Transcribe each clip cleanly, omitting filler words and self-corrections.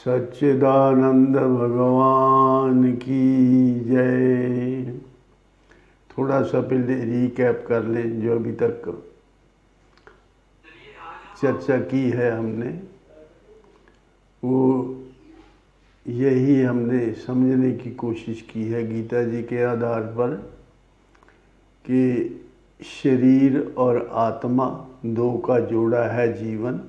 सच्चिदानंद भगवान की जय। थोड़ा सा पहले रिकैप कर लें जो अभी तक चर्चा की है हमने, वो यही हमने समझने की कोशिश की है गीता जी के आधार पर कि शरीर और आत्मा दो का जोड़ा है जीवन।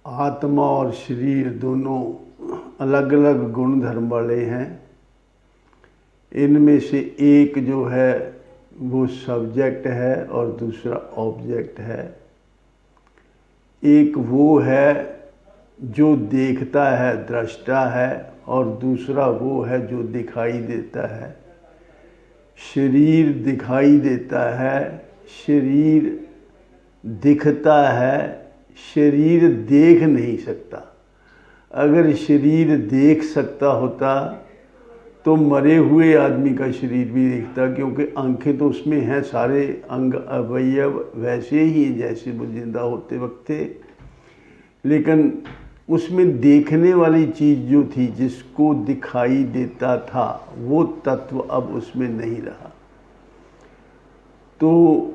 आत्मा और शरीर दोनों अलग अलग गुण धर्म वाले हैं। इनमें से एक जो है वो सब्जेक्ट है और दूसरा ऑब्जेक्ट है। एक वो है जो देखता है, दृष्टा है, और दूसरा वो है जो दिखाई देता है। शरीर दिखाई देता है, शरीर दिखता है, शरीर देख नहीं सकता। अगर शरीर देख सकता होता तो मरे हुए आदमी का शरीर भी देखता, क्योंकि आंखें तो उसमें हैं, सारे अंग अवयव वैसे ही हैं जैसे वो जिंदा होते वक्त थे। लेकिन उसमें देखने वाली चीज़ जो थी, जिसको दिखाई देता था, वो तत्व अब उसमें नहीं रहा। तो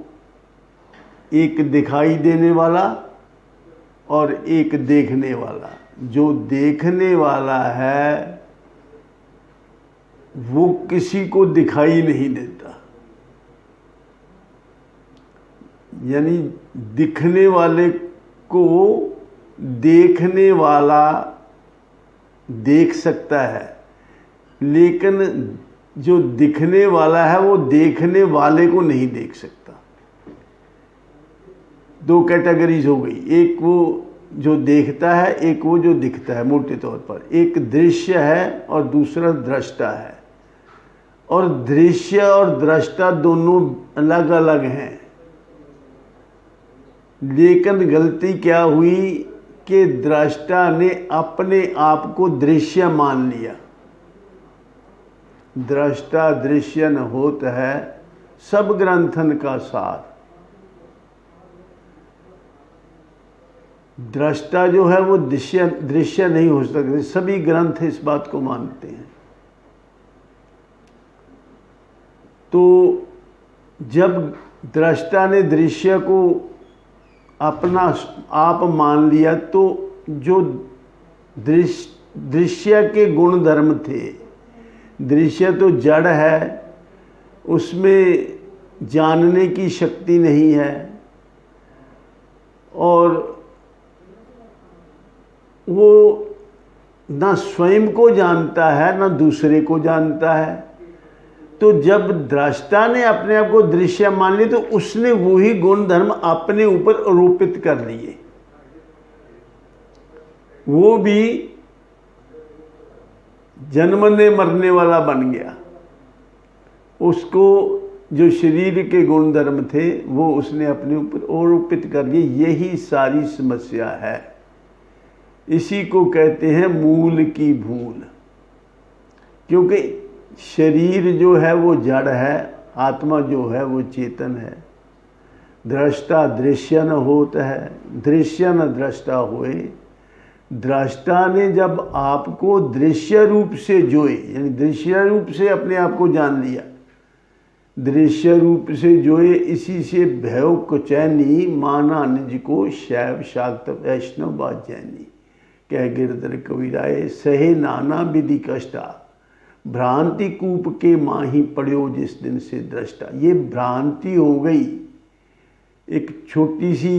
एक दिखाई देने वाला और एक देखने वाला। जो देखने वाला है वो किसी को दिखाई नहीं देता, यानी दिखने वाले को देखने वाला देख सकता है, लेकिन जो दिखने वाला है वो देखने वाले को नहीं देख सकता। दो कैटेगरीज हो गई, एक वो जो देखता है, एक वो जो दिखता है। मोटे तौर पर एक दृश्य है और दूसरा दृष्टा है, और दृश्य और दृष्टा दोनों अलग अलग हैं। लेकिन गलती क्या हुई कि दृष्टा ने अपने आप को दृश्य मान लिया। दृष्टा दृश्य न होत है सब ग्रंथन का सार। दृष्टा जो है वो दृश्य नहीं हो सकता। सभी ग्रंथ इस बात को मानते हैं। तो जब दृष्टा ने दृश्य को अपना आप मान लिया, तो जो दृश्य के गुण धर्म थे, दृश्य तो जड़ है, उसमें जानने की शक्ति नहीं है, और वो ना स्वयं को जानता है ना दूसरे को जानता है। तो जब दृष्टा ने अपने आप को दृश्य मान लिया, तो उसने वही गुण धर्म अपने ऊपर आरोपित कर लिए। वो भी जन्मने मरने वाला बन गया। उसको जो शरीर के गुण धर्म थे वो उसने अपने ऊपर आरोपित कर लिए। यही सारी समस्या है। इसी को कहते हैं मूल की भूल। क्योंकि शरीर जो है वो जड़ है, आत्मा जो है वो चेतन है। दृष्टा दृश्य न होता है, दृश्य न दृष्टा होए। दृष्टा ने जब आपको दृश्य रूप से जोए, यानी दृश्य रूप से अपने आप को जान लिया, दृश्य रूप से जोए, इसी से भैव कुचैनी माना निज को शैव शाक्त वैष्णव बाजैनी। कह गिरधर कबीराए सहे नाना विधि कष्टा, भ्रांति कूप के माही पड़ियो जिस दिन से दृष्टा। ये भ्रांति हो गई। एक छोटी सी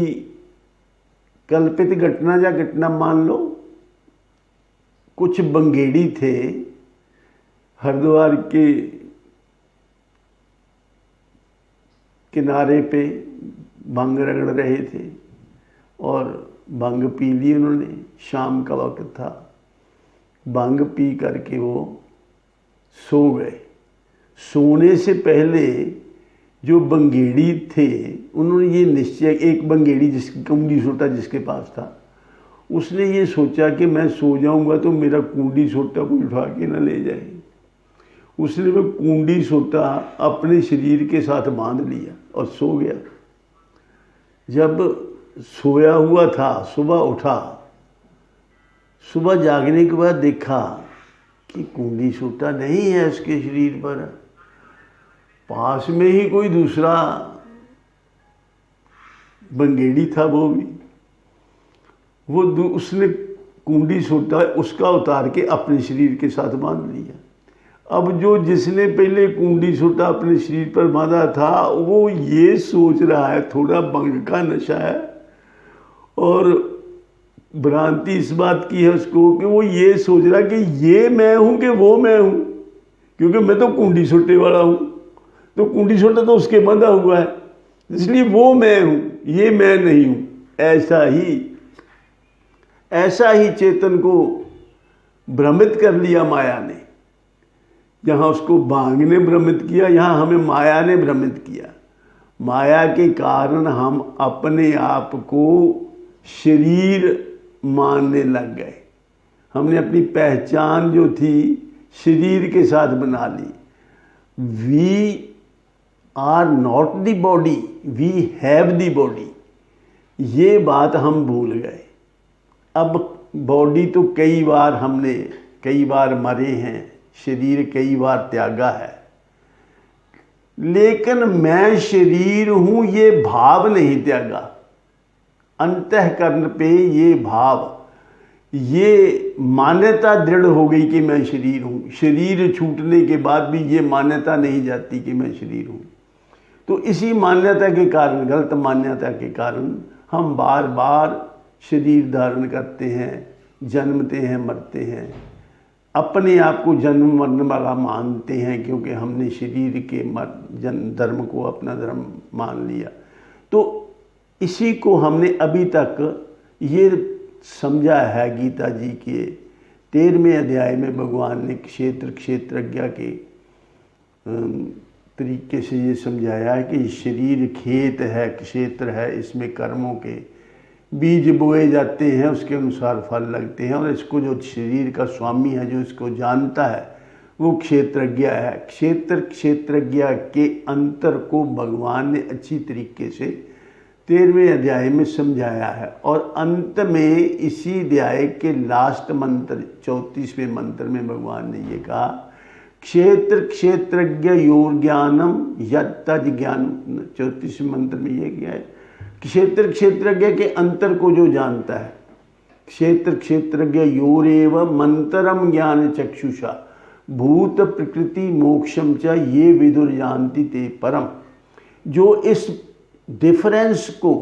कल्पित घटना या घटना मान लो। कुछ बंगेड़ी थे, हरिद्वार के किनारे पे भंग रगड़ रहे थे, और भंग पी ली उन्होंने। शाम का वक्त था। भंग पी करके वो सो गए। सोने से पहले जो बंगेड़ी थे उन्होंने ये निश्चय, एक बंगेड़ी जिसकी कुंडी सोटा जिसके पास था, उसने ये सोचा कि मैं सो जाऊंगा तो मेरा कुंडी सोटा कोई उठा के ना ले जाए। उसने वो कुंडी सोटा अपने शरीर के साथ बांध लिया और सो गया। जब सोया हुआ था, सुबह उठा सुबह जागने के बाद देखा कि कुंडी सूटा नहीं है उसके शरीर पर। पास में ही कोई दूसरा बंगेड़ी था, उसने कुंडी सूटा उसका उतार के अपने शरीर के साथ बांध लिया। अब जो जिसने पहले कुंडी सूटा अपने शरीर पर बांधा था वो ये सोच रहा है, थोड़ा भंग का नशा है और भ्रांति इस बात की है उसको कि वो ये सोच रहा कि ये मैं हूं कि वो मैं हूं, क्योंकि मैं तो कुंडी सूटे वाला हूं, तो कुंडी सूटा तो उसके बंधा हुआ है, इसलिए वो मैं हूं, ये मैं नहीं हूं। ऐसा ही चेतन को भ्रमित कर लिया माया ने। जहाँ उसको भांग ने भ्रमित किया, यहाँ हमें माया ने भ्रमित किया। माया के कारण हम अपने आप को शरीर मानने लग गए। हमने अपनी पहचान जो थी शरीर के साथ बना ली। We are not the body, we have the body, ये बात हम भूल गए। अब बॉडी तो कई बार मरे हैं, शरीर कई बार त्यागा है, लेकिन मैं शरीर हूं ये भाव नहीं त्यागा। अंतःकरण पे ये भाव, ये मान्यता दृढ़ हो गई कि मैं शरीर हूं। शरीर छूटने के बाद भी ये मान्यता नहीं जाती कि मैं शरीर हूं। तो इसी मान्यता के कारण, गलत मान्यता के कारण हम बार बार शरीर धारण करते हैं, जन्मते हैं, मरते हैं, अपने आप को जन्म मरने वाला मानते हैं, क्योंकि हमने शरीर के धर्म को अपना धर्म मान लिया। तो इसी को हमने अभी तक ये समझा है। गीता जी के 13वें अध्याय में भगवान ने क्षेत्रज्ञ के तरीके से ये समझाया है कि शरीर खेत है, क्षेत्र है, इसमें कर्मों के बीज बोए जाते हैं, उसके अनुसार फल लगते हैं, और इसको जो शरीर का स्वामी है, जो इसको जानता है, वो क्षेत्रज्ञ है। क्षेत्रज्ञ के अंतर को भगवान ने अच्छी तरीके से 13वें अध्याय में समझाया है। और अंत में इसी अध्याय के लास्ट मंत्र 34वें मंत्र में भगवान ने ये कहा, क्षेत्रज्ञ योर ज्ञानम यत्तज ज्ञान। 34वें मंत्र में ये किया है, क्षेत्रज्ञ के अंतर को जो जानता है। क्षेत्रज्ञ योरेव मंतरम ज्ञान चक्षुषा भूत प्रकृति मोक्षम च ये विदुर जानति ते परम। जो इस डिफरेंस को,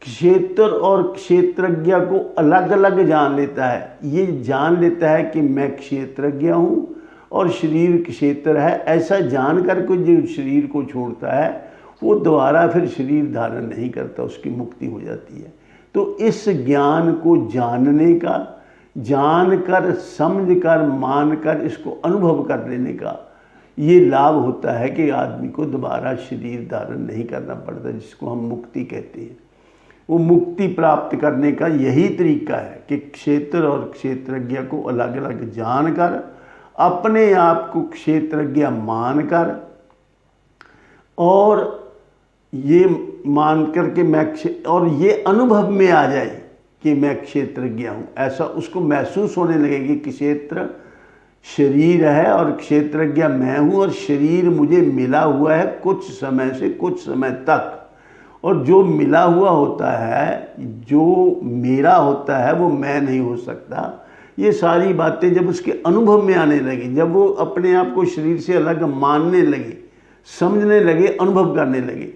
क्षेत्र और क्षेत्रज्ञ को अलग अलग जान लेता है, ये जान लेता है कि मैं क्षेत्रज्ञ हूँ और शरीर क्षेत्र है, ऐसा जान करके जो शरीर को छोड़ता है वो दोबारा फिर शरीर धारण नहीं करता, उसकी मुक्ति हो जाती है। तो इस ज्ञान को जानने का, जानकर, समझकर, मानकर, इसको अनुभव कर लेने का ये लाभ होता है कि आदमी को दोबारा शरीर धारण नहीं करना पड़ता, जिसको हम मुक्ति कहते हैं। वो मुक्ति प्राप्त करने का यही तरीका है कि क्षेत्र और क्षेत्रज्ञ को अलग अलग जानकर, अपने आप को क्षेत्रज्ञ मानकर, और ये मान कर के और ये अनुभव में आ जाए कि मैं क्षेत्रज्ञ हूँ, ऐसा उसको महसूस होने लगे कि क्षेत्र शरीर है और क्षेत्रज्ञ मैं हूँ, और शरीर मुझे मिला हुआ है कुछ समय से कुछ समय तक, और जो मिला हुआ होता है, जो मेरा होता है, वो मैं नहीं हो सकता। ये सारी बातें जब उसके अनुभव में आने लगी, जब वो अपने आप को शरीर से अलग मानने लगे, समझने लगे, अनुभव करने लगे,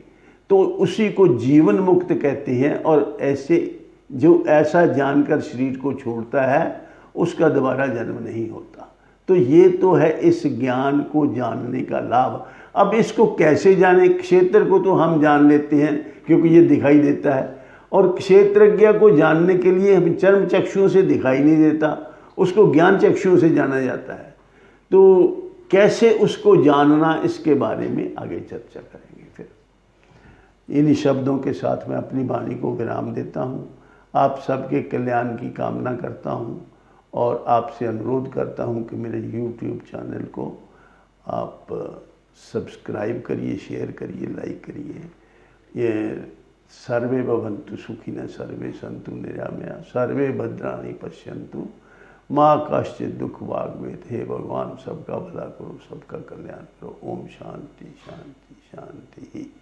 तो उसी को जीवन मुक्त कहते हैं। और ऐसे जो ऐसा जानकर शरीर को छोड़ता है उसका दोबारा जन्म नहीं होता। तो ये तो है इस ज्ञान को जानने का लाभ। अब इसको कैसे जाने? क्षेत्र को तो हम जान लेते हैं क्योंकि ये दिखाई देता है, और क्षेत्रज्ञ को जानने के लिए हम चर्म चक्षुओं से दिखाई नहीं देता, उसको ज्ञान चक्षुओं से जाना जाता है। तो कैसे उसको जानना, इसके बारे में आगे चर्चा करेंगे। फिर इन शब्दों के साथ मैं अपनी वाणी को विराम देता हूँ। आप सबके कल्याण की कामना करता हूँ और आपसे अनुरोध करता हूँ कि मेरे YouTube चैनल को आप सब्सक्राइब करिए, शेयर करिए, लाइक करिए। ये सर्वे भवन्तु सुखिनः, सर्वे सन्तु निरामया, सर्वे भद्राणि पश्यन्तु माँ कश्चित दुख वाग्वेद। हे भगवान सबका भला करो, सबका कल्याण करो। ओम शांति शांति शांति ही।